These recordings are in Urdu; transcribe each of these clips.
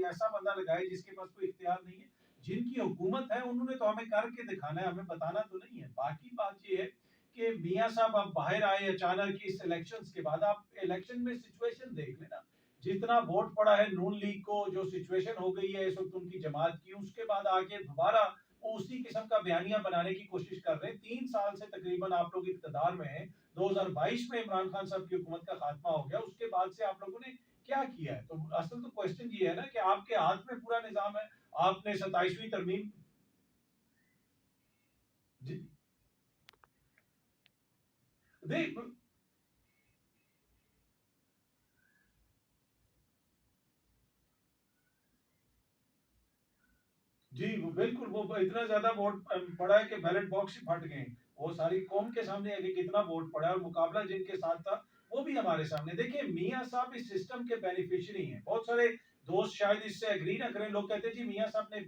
کوئی ایسا بندہ لگائے جس کے پاس کوئی اختیار نہیں ہے. جن کی حکومت ہے انہوں نے تو ہمیں کر کے دکھانا ہے, ہمیں بتانا تو نہیں ہے. باقی بات یہ ہے کہ میاں صاحب آپ باہر آئے اچانک اس الیکشنز کے بعد, آپ الیکشن میں سچویشن دیکھ لینا, جتنا ووٹ پڑا ہے نون لیگ کو, جو سچویشن ہو گئی ہے اس وقت ان کی جماعت کی, اس کے بعد آگے دوبارہ وہ اسی قسم کا بیانیہ بنانے کی کوشش کر رہے ہیں. 3 سال سے تقریباً آپ لوگ اقتدار میں ہیں, 2022 میں عمران خان صاحب کی حکومت کا خاتمہ ہو گیا, اس کے بعد سے آپ لوگوں نے کیا کیا ہے؟ تو اصل تو کوشچن یہ ہے نا کہ آپ کے ہاتھ میں پورا نظام ہے, آپ نے 27ویں ترمیم. جی دیکھ جی وہ بالکل, وہ اتنا زیادہ ووٹ پڑا ہے کہ بیلٹ باکس ہی پھٹ گئے. وہ ساری قوم کے سامنے ہے کہ کتنا ووٹ پڑا ہے, اور مقابلہ جن کے ساتھ تھا وہ بھی ہمارے سامنے. دیکھیں میاں صاحب اس سسٹم کے بینیفیشری ہیں. بہت سارے دوست شاید اس سے اگری نہ کریں, لوگ کہتے ہیں جی میاں صاحب نے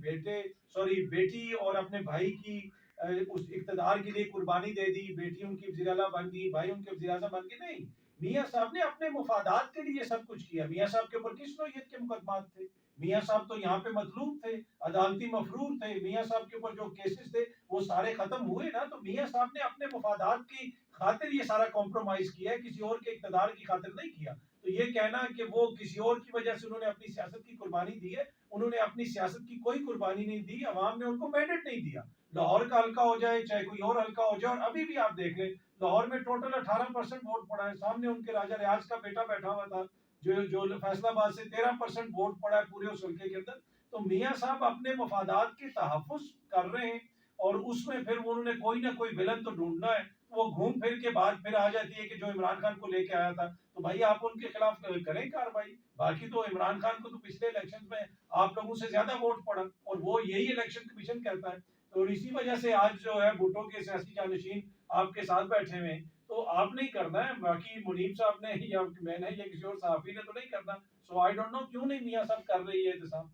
بیٹی اور اپنے بھائی کی اس اقتدار کے لیے قربانی دے دی, بیٹی ان کی وزیر اعلیٰ بن گئی, بھائی ان کے وزیر اعظم بن گئے. نہیں, میاں صاحب نے اپنے مفادات کے لیے سب کچھ کیا. میاں صاحب کے اوپر کس نوعیت کے مقدمات تھے؟ میاں صاحب تو یہاں پہ مطلوب تھے, عدالتی مفرور تھے. میاں صاحب کے اوپر جو کیسز تھے وہ سارے ختم ہوئے نا. تو میاں صاحب نے اپنے مفادات کی خاطر یہ سارا کمپرومائز کیا ہے, کسی اور کے اقتدار کی خاطر نہیں کیا. تو یہ کہنا کہ وہ کسی اور کی وجہ سے انہوں نے اپنی سیاست کی قربانی دی ہے, انہوں نے اپنی سیاست کی کوئی قربانی نہیں دی. عوام نے ان کو مینڈیٹ نہیں دیا. لاہور کا حلقہ ہو جائے چاہے کوئی اور حلقہ ہو جائے, اور ابھی بھی آپ دیکھ لیں لاہور میں ٹوٹل 18% ووٹ پڑا ہے. سامنے ان کے راجہ ریاض کا بیٹا بیٹھا ہوا تھا, جو فیصلہ آباد سے 13% ووٹ پڑا ہے پورے اس حلقے کے اندر. تو میاں صاحب اپنے مفادات کے تحفظ کر رہے ہیں, اور اس میں پھر انہوں نے کوئی نہ کوئی ولن تو ڈھونڈنا ہے. وہ گھوم پھر کے بعد پھر آ جاتی ہے کہ جو عمران خان کو لے کے آیا تھا, تو بھائی آپ ان کے خلاف کریں کاروائی. باقی تو عمران خان کو تو پچھلے الیکشن میں آپ لوگوں سے زیادہ ووٹ پڑا, اور وہ یہی الیکشن کمیشن کہتا ہے. تو اسی وجہ سے آج جو ہے بھٹو کے سیاسی جانشین آپ کے ساتھ بیٹھے ہوئے ہیں. تو آپ نہیں کرنا ہے, باقی منیب صاحب نے یا میں نے یا کسی اور صحافی نے تو نہیں کرنا. سو آئی ڈونٹ نو کیوں نہیں میاں صاحب کر رہی ہے احتساب.